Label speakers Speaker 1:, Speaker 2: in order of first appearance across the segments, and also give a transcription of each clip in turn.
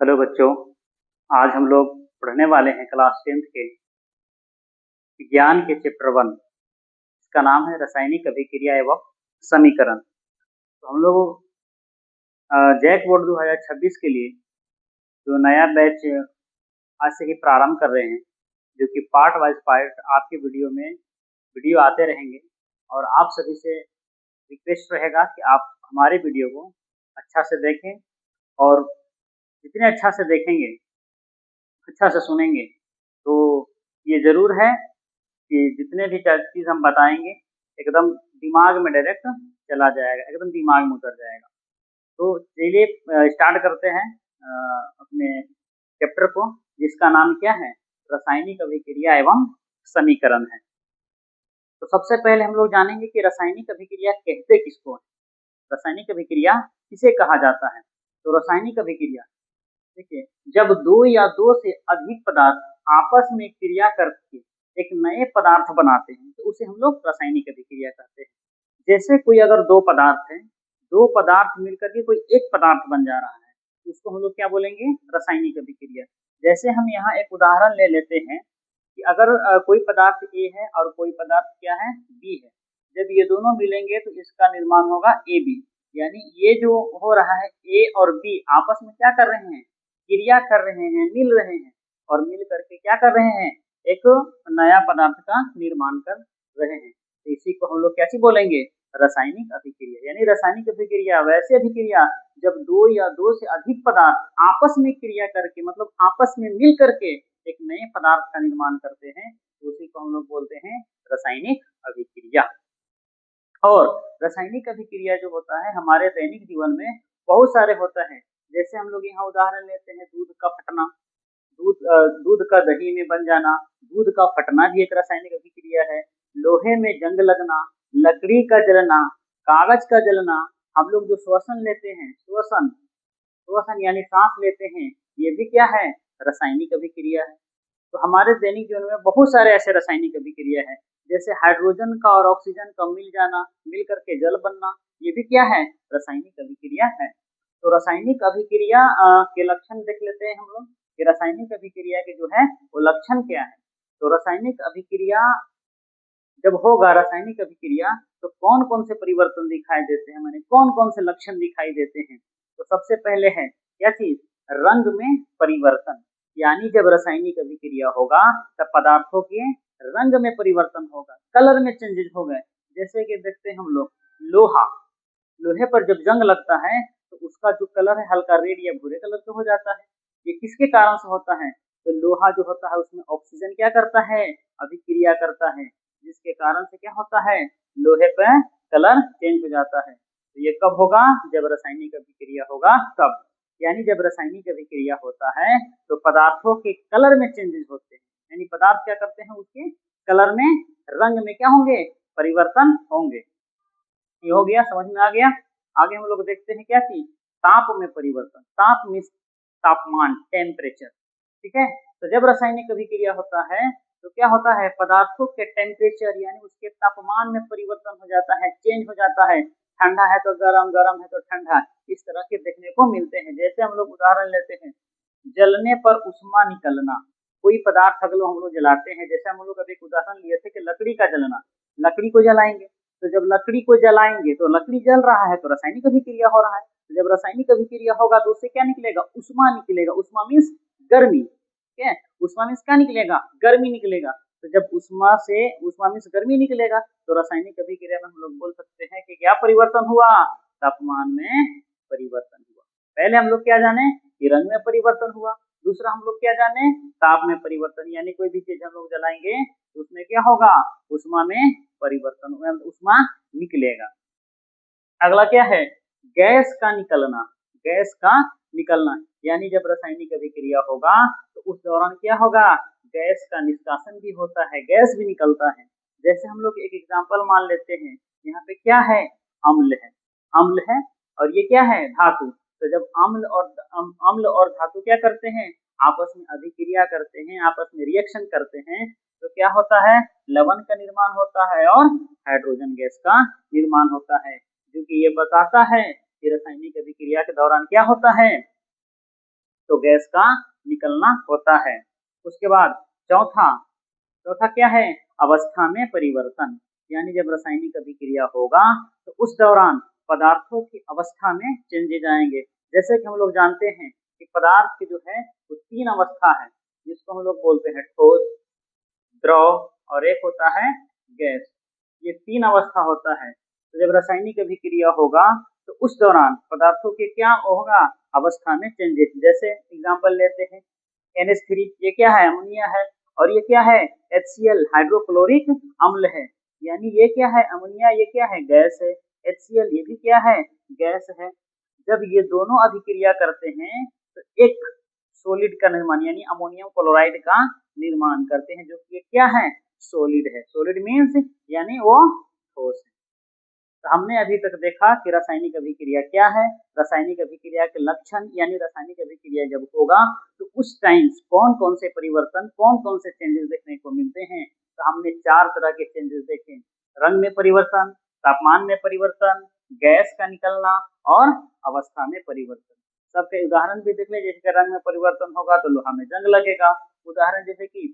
Speaker 1: Hello बच्चों। आज हम लोग पढ़ने वाले हैं क्लास 10th के विज्ञान के चैप्टर 1। इसका नाम है रासायनिक अभिक्रिया एवं समीकरण। तो हम लोग जैक बोर्ड 2026 के लिए जो नया बैच आज से ही प्रारंभ कर रहे हैं, जो कि पार्ट वाइज पार्ट आपके वीडियो आते रहेंगे। और आप सभी से रिक्वेस्ट रहेगा कि आप हमारे वीडियो को अच्छा से देखें, और जितने अच्छा से देखेंगे, अच्छा से सुनेंगे, तो ये ज़रूर है कि जितने भी चीज़ हम बताएंगे एकदम दिमाग में डायरेक्ट चला जाएगा, एकदम दिमाग में उतर जाएगा। तो चलिए स्टार्ट करते हैं अपने चैप्टर को, जिसका नाम क्या है, रासायनिक अभिक्रिया एवं समीकरण है। तो सबसे पहले हम लोग जानेंगे कि रासायनिक अभिक्रिया कहते किसको है, रासायनिक अभिक्रिया किसे कहा जाता है। तो रासायनिक अभिक्रिया, देखिए, जब दो या दो से अधिक पदार्थ आपस में क्रिया करके एक नए पदार्थ बनाते हैं तो उसे हम लोग रासायनिक अभिक्रिया कहते हैं। जैसे कोई अगर दो पदार्थ है, दो पदार्थ मिलकर के कोई एक पदार्थ बन जा रहा है, तो उसको हम लोग क्या बोलेंगे, रासायनिक अभिक्रिया। जैसे हम यहाँ एक उदाहरण ले लेते हैं कि अगर कोई पदार्थ ए है और कोई पदार्थ क्या है, बी है। जब ये दोनों मिलेंगे तो इसका निर्माण होगा ए बी। यानी ये जो हो रहा है, ए और बी आपस में क्या कर रहे हैं, क्रिया कर रहे हैं, मिल रहे हैं, और मिल करके क्या कर रहे हैं, एक नया पदार्थ का निर्माण कर रहे हैं। तो इसी को हम लोग कैसे बोलेंगे, रासायनिक अभिक्रिया। यानी रासायनिक अभिक्रिया वैसे अभिक्रिया जब दो या दो से अधिक पदार्थ आपस में क्रिया करके, मतलब आपस में मिल करके एक नए पदार्थ का निर्माण करते हैं, तो उसी को हम लोग बोलते हैं रासायनिक अभिक्रिया। और रासायनिक अभिक्रिया जो होता है हमारे दैनिक जीवन में बहुत सारे होता है। जैसे हम लोग यहाँ उदाहरण लेते हैं, दूध का फटना, दूध का दही में बन जाना, दूध का फटना भी एक रासायनिक अभिक्रिया है। लोहे में जंग लगना, लकड़ी का जलना, कागज का जलना, हम लोग जो श्वसन लेते हैं, श्वसन श्वसन यानी सांस लेते हैं, ये भी क्या है, रासायनिक अभिक्रिया है। तो हमारे दैनिक जीवन में बहुत सारे ऐसे रासायनिक अभिक्रिया है। जैसे हाइड्रोजन का और ऑक्सीजन का मिल जाना, मिल करके जल बनना, ये भी क्या है, रासायनिक अभिक्रिया है। तो रासायनिक अभिक्रिया के लक्षण देख लेते हैं हम लोग कि रासायनिक अभिक्रिया के जो है वो लक्षण क्या है। तो रासायनिक अभिक्रिया जब होगा, रासायनिक अभिक्रिया, तो कौन कौन से परिवर्तन दिखाई देते हैं, माने कौन कौन से लक्षण दिखाई देते हैं। तो सबसे पहले है क्या चीज, रंग में परिवर्तन। यानी जब रासायनिक अभिक्रिया होगा तब पदार्थों के रंग में परिवर्तन होगा, कलर में चेंजेस हो गए। जैसे कि देखते हैं हम लोग लोहा, लोहे पर जब जंग लगता है तो उसका जो कलर है हल्का रेड या भूरे कलर का हो जाता है। ये किसके कारण से होता है, तो लोहा जो होता है उसमें ऑक्सीजन क्या करता है, अभिक्रिया करता है, जिसके कारण से क्या होता है, लोहे पे कलर चेंज हो जाता है। तो ये कब होगा, जब रासायनिक अभिक्रिया होगा तब। यानी जब रासायनिक अभिक्रिया होता है तो पदार्थों के कलर में चेंजेस होते हैं। यानी पदार्थ क्या करते हैं, उसके कलर में, रंग में क्या होंगे, परिवर्तन होंगे। ये हो गया, समझ में आ गया। आगे हम लोग देखते हैं क्या चीज, ताप में परिवर्तन। ताप में तापमान, टेम्परेचर, ठीक है। तो जब रासायनिक अभिक्रिया होता है तो क्या होता है, पदार्थों के टेम्परेचर यानी उसके तापमान में परिवर्तन हो जाता है, चेंज हो जाता है। ठंडा है तो गर्म, गर्म है तो ठंडा, इस तरह के देखने को मिलते हैं। जैसे हम लोग उदाहरण लेते हैं, जलने पर उष्मा निकलना। कोई पदार्थ अगर हम लोग जलाते हैं, जैसे हम लोग अभी एक उदाहरण लिए थे कि लकड़ी का जलना, लकड़ी को जलाएंगे, तो जब लकड़ी को जलाएंगे तो लकड़ी जल रहा है तो रासायनिक अभिक्रिया हो रहा है। तो जब रासायनिक अभिक्रिया होगा तो उससे क्या निकलेगा, उष्मा निकलेगा। उष्मा मीन्स गर्मी, ठीक है। उष्मा मीन्स क्या निकलेगा, गर्मी निकलेगा। तो जब उष्मा मीन्स गर्मी निकलेगा तो रासायनिक अभिक्रिया में हम लोग बोल सकते हैं कि क्या परिवर्तन हुआ, तापमान में परिवर्तन हुआ। पहले हम लोग क्या जाने कि रंग में परिवर्तन हुआ, दूसरा हम लोग क्या जाने, ताप में परिवर्तन। यानी कोई भी चीज हम लोग जलाएंगे तो उसमें क्या होगा, उष्मा में परिवर्तन, उष्मा निकलेगा। अगला क्या है, गैस का निकलना। गैस का निकलना यानी जब रासायनिक अभिक्रिया होगा तो उस दौरान क्या होगा, गैस का निष्कासन भी होता है, गैस भी निकलता है। जैसे हम लोग एक एग्जांपल मान लेते हैं, यहाँ पे क्या है, अम्ल है, अम्ल है, और ये क्या है, धातु। तो जब अम्ल और धातु क्या करते हैं, आपस में अभिक्रिया करते हैं, आपस में रिएक्शन करते हैं, तो क्या होता है, लवण का निर्माण होता है और हाइड्रोजन गैस का निर्माण होता है। जो कि ये बताता है कि रासायनिक अभिक्रिया के दौरान क्या होता है, तो गैस का निकलना होता है। उसके बाद चौथा चौथा क्या है, अवस्था में परिवर्तन, यानी जब रासायनिक अभिक्रिया होगा तो उस दौरान पदार्थों की अवस्था में चेंजेज आएंगे। जैसे कि हम लोग जानते हैं कि पदार्थ की जो है वो तीन अवस्था है, जिसको हम लोग बोलते हैं ठोस, द्रव और एक होता है गैस। ये तीन अवस्था होता है। तो जब रासायनिक अभिक्रिया होगा तो उस दौरान पदार्थों के क्या होगा, अवस्था में चेंजेस। जैसे एग्जांपल लेते हैं NH3, ये क्या है, अमोनिया है, और ये क्या है, HCl, हाइड्रोक्लोरिक अम्ल है। यानी ये क्या है, अमोनिया, ये क्या है, गैस है। HCl, ये भी क्या है, गैस है। जब ये दोनों अभिक्रिया करते हैं तो एक सॉलिड का निर्माण यानी अमोनियम क्लोराइड का निर्माण करते हैं, जो कि क्या है, सॉलिड है। सॉलिड मीन्स यानी वो ठोस है। तो हमने अभी तक देखा कि रासायनिक अभिक्रिया क्या है, रासायनिक अभिक्रिया के लक्षण, यानी रासायनिक अभिक्रिया जब होगा तो उस टाइम कौन कौन से परिवर्तन, कौन कौन से चेंजेस देखने को मिलते हैं। तो हमने चार तरह के चेंजेस देखे, रंग में परिवर्तन, तापमान में परिवर्तन, गैस का निकलना और अवस्था में परिवर्तन। सबके उदाहरण भी देख ले, जैसे रंग में परिवर्तन होगा तो लोहा में जंग लगेगा। उदाहरण जैसे कि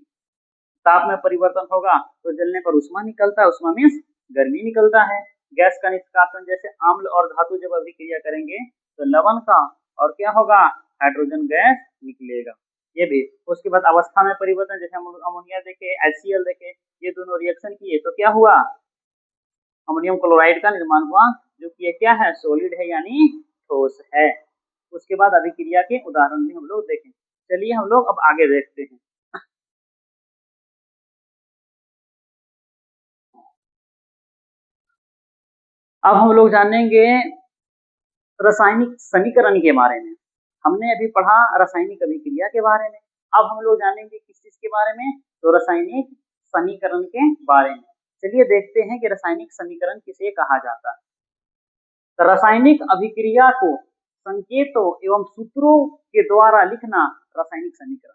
Speaker 1: ताप में परिवर्तन होगा तो जलने पर उष्मा निकलता है, उष्मा मीन्स गर्मी निकलता है। गैस का निष्कासन, जैसे अम्ल और धातु जब अभिक्रिया करेंगे तो लवण का और क्या होगा, हाइड्रोजन गैस निकलेगा। ये भी। उसके बाद अवस्था में परिवर्तन, जैसे हम अमोनिया देखे, HCl देखे, ये दोनों रिएक्शन किए तो क्या हुआ, अमोनियम क्लोराइड का निर्माण हुआ, जो कि ये क्या है, सॉलिड है यानी ठोस है। उसके बाद अभिक्रिया के उदाहरण भी हम लोग देखें। चलिए हम लोग अब आगे देखते हैं। अब हम लोग जानेंगे रासायनिक समीकरण के बारे में। हमने अभी पढ़ा रासायनिक अभिक्रिया के बारे में, अब हम लोग जानेंगे किस चीज के बारे में, तो रासायनिक समीकरण के बारे में। चलिए देखते हैं कि रासायनिक समीकरण किसे कहा जाता है। तो रासायनिक अभिक्रिया को संकेतों एवं सूत्रों के द्वारा लिखना रासायनिक समीकरण।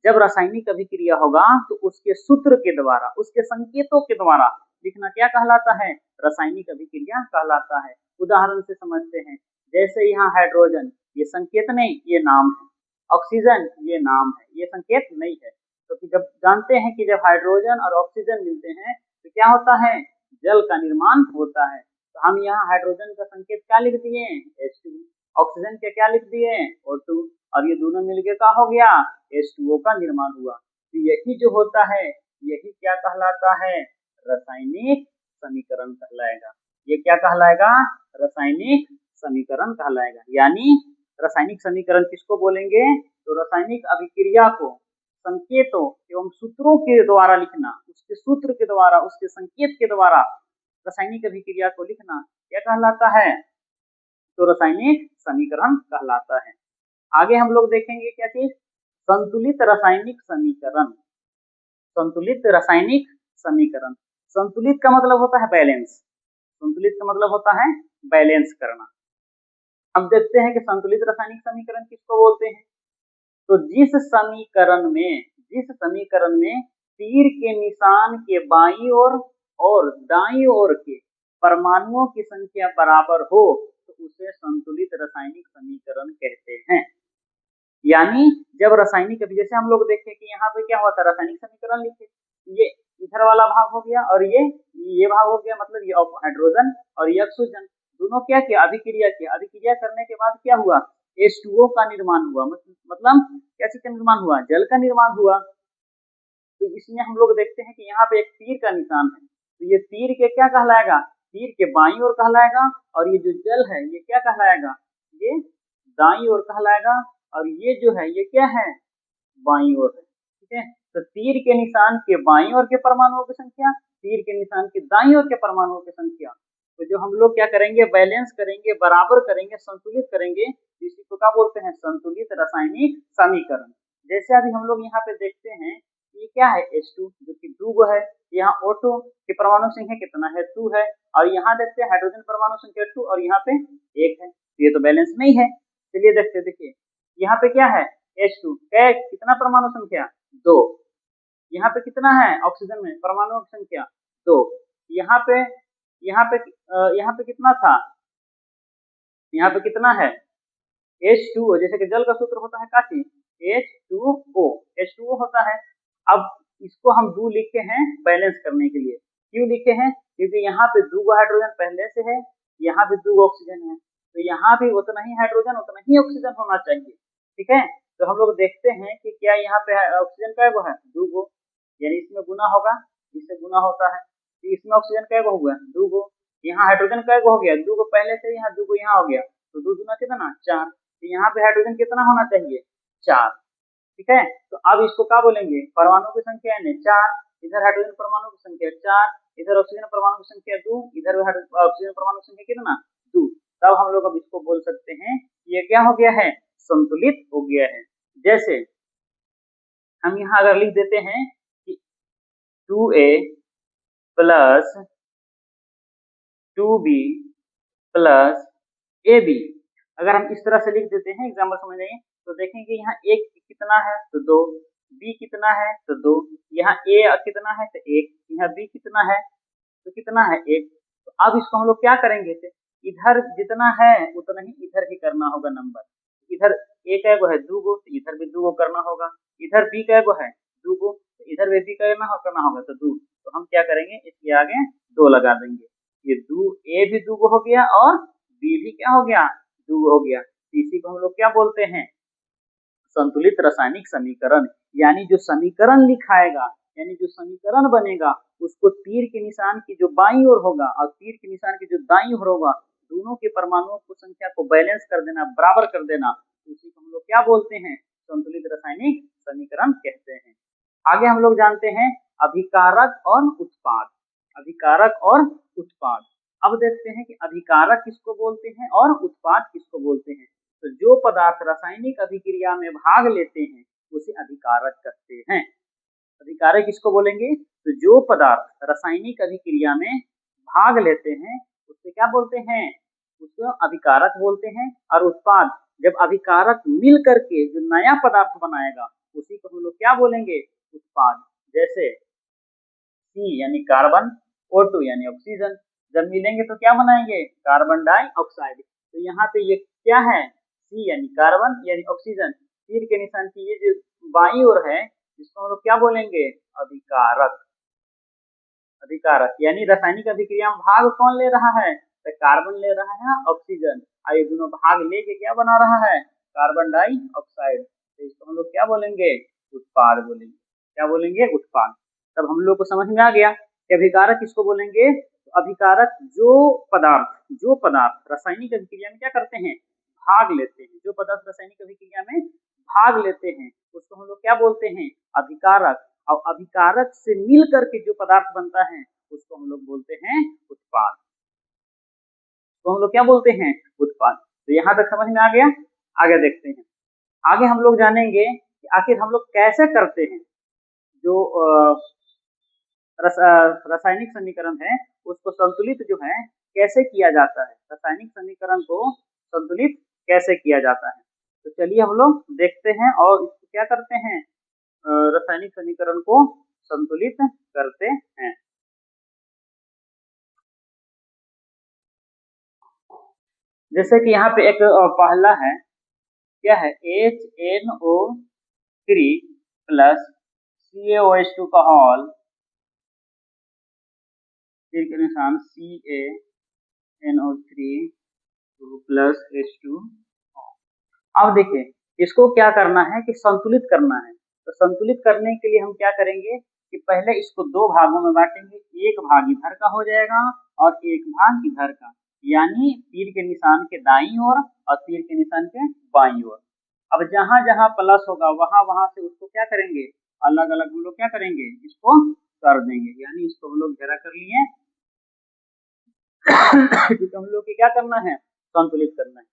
Speaker 1: जब रासायनिक अभिक्रिया होगा तो उसके सूत्र के द्वारा, उसके संकेतों के द्वारा लिखना क्या कहलाता है, रासायनिक अभिक्रिया कहलाता है। उदाहरण से समझते हैं, जैसे यहाँ हाइड्रोजन, ये संकेत नहीं, ये नाम है। ऑक्सीजन, ये नाम है, ये संकेत नहीं है। तो जब जानते हैं कि जब हाइड्रोजन और ऑक्सीजन मिलते हैं तो क्या होता है, जल का निर्माण होता है। तो हम यहाँ हाइड्रोजन का संकेत क्या लिख दिए, H2, ऑक्सीजन के क्या लिख दिए, O2, और ये दोनों मिलके क्या हो गया, H2O का निर्माण हुआ। तो यही जो होता है, यही क्या कहलाता है, रासायनिक समीकरण कहलाएगा। ये क्या कहलाएगा, रासायनिक समीकरण कहलाएगा। यानी रासायनिक समीकरण किसको बोलेंगे, तो रासायनिक अभिक्रिया को संकेतों एवं सूत्रों के द्वारा लिखना, उसके सूत्र के द्वारा, उसके संकेत के द्वारा रासायनिक अभिक्रिया को लिखना क्या कहलाता है, तो रासायनिक समीकरण कहलाता है। आगे हम लोग देखेंगे क्या चीज, संतुलित रासायनिक समीकरण। संतुलित रासायनिक समीकरण, संतुलित का मतलब होता है बैलेंस, संतुलित का मतलब होता है बैलेंस करना। अब देखते हैं कि संतुलित रासायनिक समीकरण किसको बोलते हैं। तो जिस समीकरण में तीर के निशान के बाईं ओर और दाईं ओर के परमाणुओं की संख्या बराबर हो तो उसे संतुलित रासायनिक समीकरण कहते हैं। यानी जब रासायनिक, जैसे हम लोग देखें कि यहाँ पे क्या हुआ था, रासायनिक समीकरण लिखे, ये इधर वाला भाग हो गया और ये भाग हो गया, मतलब ये हाइड्रोजन और ये ऑक्सीजन, दोनों क्या किया, अभिक्रिया किया। अभिक्रिया करने के बाद क्या हुआ, H2O का निर्माण हुआ, मतलब क्या चीज का निर्माण हुआ, जल का निर्माण हुआ। तो इसमें हम लोग देखते हैं कि यहाँ पे एक तीर का निशान है, तो ये तीर के क्या कहलाएगा, तीर के बाईं ओर कहलाएगा, और ये जो जल है ये क्या कहलाएगा, ये दाईं ओर कहलाएगा, और ये जो है ये क्या है, बाईं ओर है। ठीक है, तो तीर के निशान के बाईं ओर के परमाणुओं की संख्या, तीर के निशान के दाईं ओर के परमाणुओं की संख्या, तो जो हम लोग क्या करेंगे, बैलेंस करेंगे, बराबर करेंगे, संतुलित करेंगे, इसी को क्या बोलते हैं, संतुलित रासायनिक समीकरण। जैसे अभी हम लोग यहाँ पे देखते हैं, ये क्या है, H2 जो कि 2 है, यहाँ O2 की परमाणु संख्या कितना है, 2 है, और यहाँ देखते हैं हाइड्रोजन परमाणु संख्या 2 और यहाँ पे 1 है, तो ये तो बैलेंस नहीं है। चलिए देखते, देखिए यहाँ पे क्या है, H2 कितना परमाणु संख्या, 2, यहाँ पे कितना है ऑक्सीजन में परमाणु संख्या, 2, यहाँ पे यहाँ पे कितना था, यहाँ पे कितना है, H2O, जैसे कि जल का सूत्र होता है काची, H2O, H2O होता है। अब इसको हम दो लिखे हैं बैलेंस करने के लिए। क्यों लिखे हैं? क्योंकि यहाँ पे दो हाइड्रोजन पहले से है, यहाँ भी दो ऑक्सीजन है, तो यहाँ भी उतना ही हाइड्रोजन उतना ही ऑक्सीजन होना चाहिए। ठीक है, तो हम लोग देखते हैं कि क्या यहाँ पे ऑक्सीजन का वो है दो गो, यानी इसमें गुना होगा, इससे गुना होता है, तो इसमें ऑक्सीजन का हुआ दो गो, यहाँ हाइड्रोजन का हो गया दो गो पहले से, यहाँ दो गो यहाँ हो गया, तो दो दूना कितना चार, तो यहाँ पे हाइड्रोजन कितना होना चाहिए चार। ठीक है, तो अब इसको क्या बोलेंगे, परमाणु की संख्या है चार, इधर हाइड्रोजन परमाणु की संख्या चार, इधर ऑक्सीजन परमाणु की संख्या दो, इधर ऑक्सीजन परमाणु की संख्या कितना दो। तब हम लोग अब इसको बोल सकते हैं ये क्या हो गया है, संतुलित हो गया है। जैसे हम यहाँ अगर लिख देते हैं कि 2A plus 2B plus AB, अगर हम इस तरह से लिख देते हैं एग्जाम्पल समझने तो देखेंगे यहाँ एक कितना है तो दो, बी कितना है तो दो, यहाँ ए कितना है तो एक, यहाँ बी कितना है तो कितना है एक। तो अब इसको हम लोग क्या करेंगे थे, इधर जितना है उतना ही इधर भी करना होगा नंबर, इधर ए का एगो है दो गो तो इधर भी दो गो करना होगा, इधर बी का एगो है दो गो तो इधर भी करना होगा तो दो, तो हम क्या करेंगे इसके आगे दो लगा देंगे, ये दो ए भी दो गो हो गया और बी भी क्या हो गया दो हो गया। इसी को हम लोग क्या बोलते हैं, संतुलित रासायनिक समीकरण। यानी जो समीकरण लिखाएगा, यानी जो समीकरण बनेगा उसको तीर के निशान की जो बाईं ओर होगा और तीर के निशान की जो दाईं ओर होगा, दोनों के परमाणुओं को संख्या को बैलेंस कर देना, बराबर कर देना, उसी को हम लोग क्या बोलते हैं, संतुलित रासायनिक समीकरण कहते हैं। आगे हम लोग जानते हैं अभिकारक और उत्पाद। अभिकारक और उत्पाद, अब देखते हैं कि अभिकारक किसको बोलते हैं और उत्पाद किसको बोलते हैं। तो जो पदार्थ रासायनिक अभिक्रिया में भाग लेते हैं उसे अभिकारक कहते हैं। अभिकारक किसको बोलेंगे, तो जो पदार्थ रासायनिक अभिक्रिया में भाग लेते हैं उसे क्या बोलते हैं, उसको अभिकारक बोलते हैं। और उत्पाद, जब अभिकारक मिल करके जो नया पदार्थ बनाएगा उसी को हम लोग क्या बोलेंगे, उत्पाद। जैसे सी यानी कार्बन, O2 यानी ऑक्सीजन, जब मिलेंगे तो क्या बनाएंगे, कार्बन डाइऑक्साइड। तो यहाँ पे ये क्या है, सी यानी कार्बन यानी ऑक्सीजन, तीर के निशान की ये जो बाईं ओर है इसको हम लोग क्या बोलेंगे, अभिकारक। अभिकारक यानी रासायनिक अभिक्रिया में भाग कौन ले रहा है, तो कार्बन ले रहा है ऑक्सीजन, और ये दोनों भाग लेके क्या बना रहा है, कार्बन डाइऑक्साइड। तो इसको हम लोग क्या बोलेंगे, उत्पाद बोलेंगे। क्या बोलेंगे, उत्पाद। तब हम लोग को समझ में आ गया कि अभिकारक किसको बोलेंगे। तो अभिकारक जो पदार्थ रासायनिक अभिक्रिया में क्या करते हैं, भाग लेते हैं, जो पदार्थ रासायनिक अभिक्रिया में भाग लेते हैं उसको हम लोग क्या बोलते हैं, अभिकारक। और अभिकारक से मिल करके जो पदार्थ बनता है उसको हम लोग बोलते हैं उत्पाद। तो हम लोग क्या बोलते हैं, उत्पाद। तो यहाँ तक समझ में आ गया। आगे देखते हैं, आगे हम लोग जानेंगे कि आखिर हम लोग कैसे करते हैं जो रासायनिक समीकरण है उसको संतुलित जो है कैसे किया जाता है, रासायनिक समीकरण को संतुलित कैसे किया जाता है। तो चलिए हम लोग देखते हैं और इसको क्या करते हैं, रासायनिक समीकरण को संतुलित करते हैं। जैसे कि यहाँ पे एक पहला है, क्या है, HNO3 प्लस CaOH2 का हॉल, फिर के निशान CaNO3 प्लस H2। अब देखिए इसको क्या करना है कि संतुलित करना है। तो संतुलित करने के लिए हम क्या करेंगे कि पहले इसको दो भागों में बांटेंगे, एक भाग इधर का हो जाएगा और एक भाग इधर का, यानी तीर के निशान के दाईं ओर और तीर के निशान के बाईं ओर। अब जहां जहां प्लस होगा वहां वहां से उसको क्या करेंगे, अलग अलग हम लोग क्या करेंगे, इसको कर देंगे, यानी इसको हम लोग घेरा कर लिए क्योंकि हम लोग को क्या करना है, संतुलित करना है।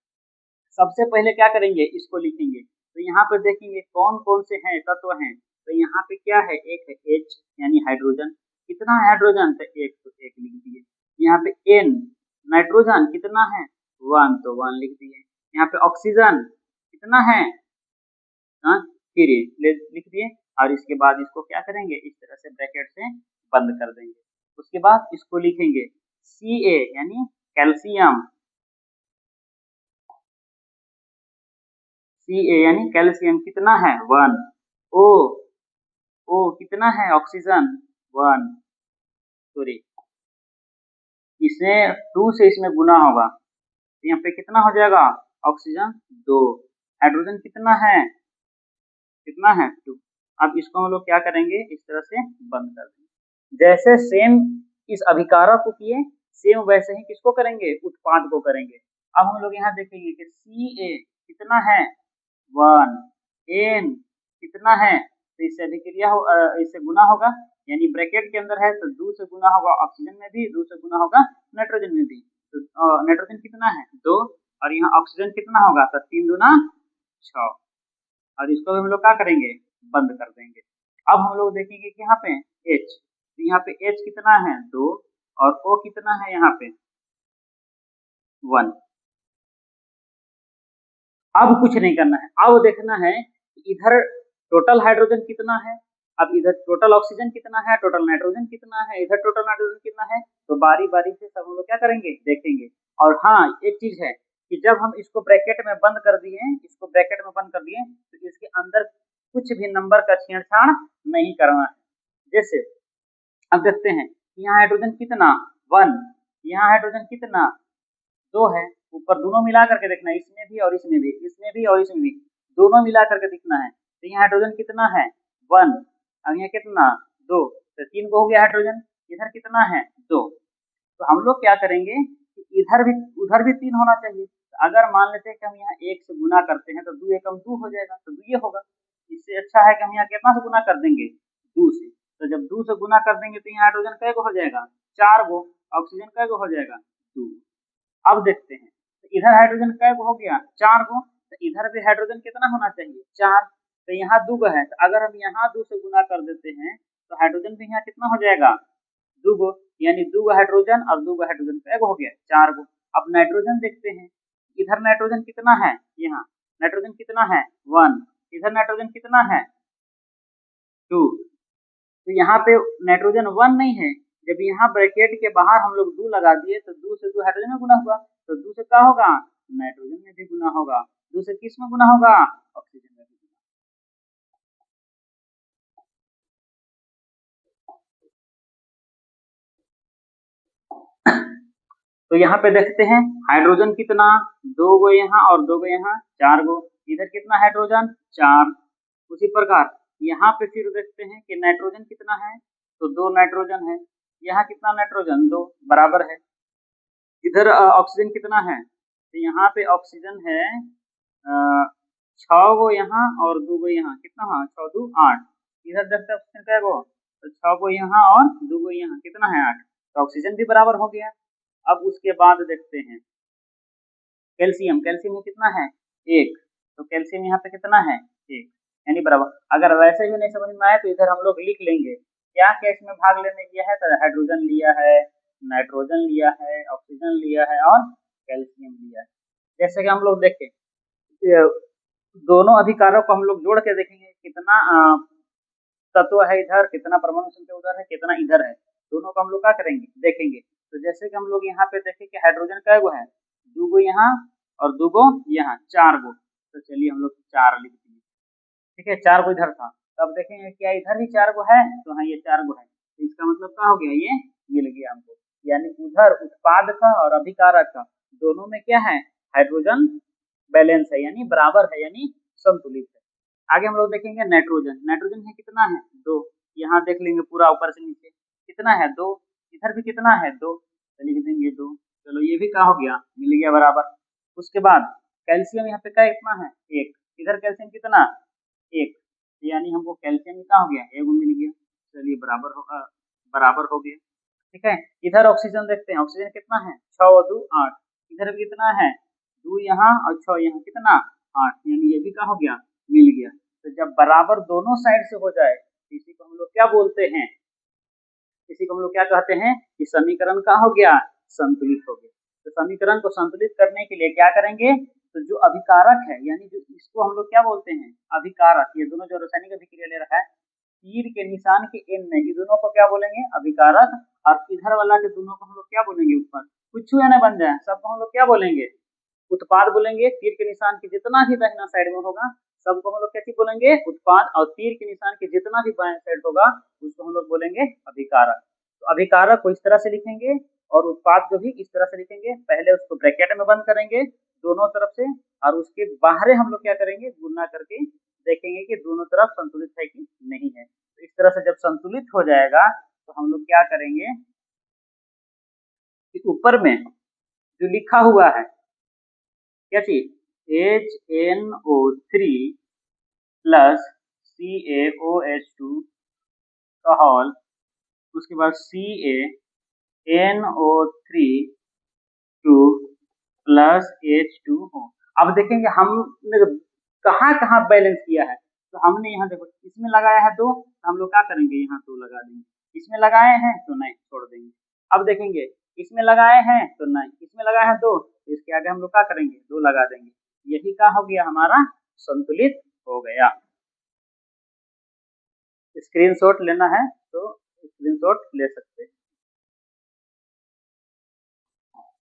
Speaker 1: सबसे पहले क्या करेंगे, इसको लिखेंगे। तो यहाँ पे देखेंगे कौन कौन से हैं तत्व हैं। तो यहाँ पे क्या है, एक है H यानी हाइड्रोजन, कितना है हाइड्रोजन, तो एक, तो एक लिख दिए। यहाँ पे N नाइट्रोजन कितना है, 1, तो 1 लिख दिए। यहाँ पे ऑक्सीजन कितना है, 3 लिख दिए। और इसके बाद इसको क्या करेंगे, इस तरह से ब्रैकेट से बंद कर देंगे। उसके बाद इसको लिखेंगे Ca यानी कैल्शियम, Ca यानी कैल्शियम कितना है 1। O O कितना है ऑक्सीजन 1। सॉरी, इसमें 2 से इसमें गुना होगा, तो यहाँ पे कितना हो जाएगा ऑक्सीजन 2। हाइड्रोजन कितना है 2। अब इसको हम लोग क्या करेंगे, इस तरह से बंद कर देंगे। जैसे सेम इस अभिकारक को किए, सेम वैसे ही किसको करेंगे, उत्पाद को करेंगे। अब हम लोग यहाँ देखेंगे कि Ca कितना है 1, N कितना है, तो इससे अभिक्रिया इससे गुना होगा, यानी ब्रैकेट के अंदर है तो 2 से गुना होगा ऑक्सीजन में भी, 2 से गुना होगा नाइट्रोजन में भी। तो नाइट्रोजन कितना है 2, और यहाँ ऑक्सीजन कितना होगा, तो 3 दूना 6। और इसको हम लोग क्या करेंगे, बंद कर देंगे। अब हम लोग देखेंगे कि यहाँ पे H, तो यहाँ पे H कितना है 2, और O कितना है यहाँ पे 1। अब कुछ नहीं करना है, अब देखना है इधर टोटल हाइड्रोजन कितना है, अब इधर टोटल ऑक्सीजन कितना है, टोटल नाइट्रोजन कितना है, इधर टोटल नाइट्रोजन कितना है, तो बारी बारी से सब हम लोग क्या करेंगे देखेंगे। और हाँ, एक चीज है कि जब हम इसको ब्रैकेट में बंद कर दिए, इसको ब्रैकेट में बंद कर दिए, तो इसके अंदर कुछ भी नंबर का छेड़छाड़ नहीं करना है। जैसे अब देखते हैं यहाँ हाइड्रोजन कितना 1, यहाँ हाइड्रोजन कितना 2 है, ऊपर दोनों मिला करके देखना है, इसमें भी और इसमें भी, इसमें भी और इसमें भी, दोनों मिला करके दिखना है। तो यहाँ हाइड्रोजन कितना है 1, अब यहाँ कितना 2, तो 3 को हो गया हाइड्रोजन। इधर कितना है 2, तो हम लोग क्या करेंगे कि इधर भी उधर भी 3 होना चाहिए। तो अगर मान लेते हैं कि हम यहाँ 1 से गुना करते हैं तो 2 एकम 2 हो जाएगा, तो 2 ये होगा। इससे अच्छा है कि हम यहाँ कितना से गुना कर देंगे 2 से, तो जब 2 से गुना कर देंगे तो यहाँ हाइड्रोजन कै गो हो जाएगा 4 गो, ऑक्सीजन कै गो हो जाएगा 2। अब देखते हैं तो इधर हाइड्रोजन कै गो हो गया 4 गो, तो इधर भी हाइड्रोजन कितना होना चाहिए 4, तो यहाँ 2 गो है, तो अगर हम यहाँ 2 से गुना कर देते हैं तो हाइड्रोजन भी यहाँ कितना हो जाएगा 2 गो, यानी 2 गो हाइड्रोजन और 2 गो हाइड्रोजन कै गो हो गया 4 गो। अब नाइट्रोजन देखते हैं, इधर नाइट्रोजन कितना है, यहाँ नाइट्रोजन कितना है 1, इधर नाइट्रोजन कितना है 2, तो यहाँ पे नाइट्रोजन 1 नहीं है। जब यहाँ ब्रैकेट के बाहर हम लोग 2 लगा दिए तो 2 से 2 हाइड्रोजन में गुना हुआ, तो 2 से क्या होगा नाइट्रोजन में भी गुना होगा, 2 से किस में गुना होगा ऑक्सीजन में भी गुना। तो यहाँ पे देखते हैं हाइड्रोजन कितना 2 गो यहाँ और 2 गो यहाँ 4 गो, इधर कितना हाइड्रोजन 4। उसी प्रकार यहाँ पे फिर देखते हैं कि नाइट्रोजन कितना है, तो 2 नाइट्रोजन है, यहाँ कितना नाइट्रोजन 2 बराबर है। इधर ऑक्सीजन कितना है, तो यहाँ पे ऑक्सीजन है 6 गो यहाँ और 2 गो यहाँ, कितना है 6 2 8। इधर देखते हैं ऑक्सीजन कै गो, तो 6 गो यहाँ और 2 गो यहाँ, कितना है 8, तो ऑक्सीजन भी बराबर हो गया। अब उसके बाद देखते हैं कैल्शियम, कैल्शियम में कितना है 1, तो कैल्शियम यहाँ पे कितना है 1, यानी बराबर। अगर वैसे भी नहीं समझ में आए तो इधर हम लोग लिख लेंगे क्या क्या इसमें भाग लेने किया है, तो हाइड्रोजन लिया है, नाइट्रोजन लिया है, ऑक्सीजन लिया है और कैल्शियम लिया है। जैसे कि हम लोग देखें दोनों अभिकारक को हम लोग जोड़ के देखेंगे कितना तत्व है इधर, कितना परमाणु संख्या उधर है, कितना इधर है, दोनों को हम लोग क्या करेंगे देखेंगे। तो जैसे कि हम लोग यहाँ पे देखें कि हाइड्रोजन कै गो है 2 गो यहाँ और 2 गो यहाँ 4 गो, तो चलिए हम लोग 4 लिख दिए, ठीक है 4 गो इधर था। तब देखेंगे क्या इधर भी 4 गो है, तो हाँ ये 4 गो है, तो इसका मतलब क्या हो गया ये मिल गया हमको, यानी उधर उत्पाद का और अभिकारक का दोनों में क्या है हाइड्रोजन बैलेंस है, यानी बराबर है, यानी संतुलित है। आगे हम लोग देखेंगे नाइट्रोजन, नाइट्रोजन है कितना है 2, यहाँ देख लेंगे पूरा ऊपर से नीचे कितना है 2, इधर भी कितना है 2, तो लिख देंगे 2, चलो ये भी क्या हो गया मिल गया बराबर। उसके बाद कैल्शियम यहाँ पे क्या कितना है 1, इधर कैल्शियम कितना 1, यानी हमको कैल्शियम क्या हो गया 1 मिल गया, चलिए बराबर हो गया, ठीक है। इधर ऑक्सीजन देखते हैं, ऑक्सीजन कितना है 6 और 2 8, इधर भी कितना है 2 यहाँ और 6 यहाँ, कितना 8, यानी ये भी क्या हो गया मिल गया। तो जब बराबर दोनों साइड से हो जाए इसी को हम लोग क्या बोलते हैं, इसी को हम लोग क्या कहते हैं कि समीकरण का हो गया संतुलित हो गया। तो समीकरण को संतुलित करने के लिए क्या करेंगे, तो जो अभिकारक है यानी जो इसको हम लोग क्या बोलते हैं अभिकारक, ये दोनों जो रासायनिक अभिक्रिया ले रहा है तीर के निशान के एन में, ये दोनों को क्या बोलेंगे अभिकारक, और इधर वाला के दोनों को हम लोग क्या बोलेंगे उत्पाद, कुछ ना बन जाए सबको हम लोग क्या बोलेंगे उत्पाद बोलेंगे तीर के निशान के जितना भी दाहिना साइड में होगा सबको हम लोग क्या चीज बोलेंगे, उत्पाद। और तीर के निशान के जितना भी बाएं साइड होगा उसको हम लोग बोलेंगे अभिकारक। तो अभिकारक को इस तरह से लिखेंगे और उत्पाद को भी इस तरह से लिखेंगे। पहले उसको ब्रैकेट में बंद करेंगे दोनों तरफ से, और उसके बाहर हम लोग क्या करेंगे, गुना करके देखेंगे कि दोनों तरफ संतुलित है कि नहीं है। तो इस तरह से जब संतुलित हो जाएगा तो हम लोग क्या करेंगे कि ऊपर में जो लिखा हुआ है क्या चीज, HNO3 प्लस CaOH2 का हॉल, उसके बाद CaNO3 प्लस H2O। अब देखेंगे हमने कहाँ कहाँ बैलेंस किया है। तो हमने यहाँ देखो इसमें लगाया है 2, तो हम लोग क्या करेंगे यहाँ 2 लगा देंगे। इसमें लगाए हैं तो नहीं, छोड़ देंगे। अब देखेंगे इसमें लगाए हैं तो नहीं, इसमें लगाए हैं 2, तो इसके आगे हम लोग क्या करेंगे 2 लगा देंगे। यही क्या हो गया, हमारा संतुलित हो गया। स्क्रीनशॉट लेना है तो स्क्रीनशॉट ले सकते हैं।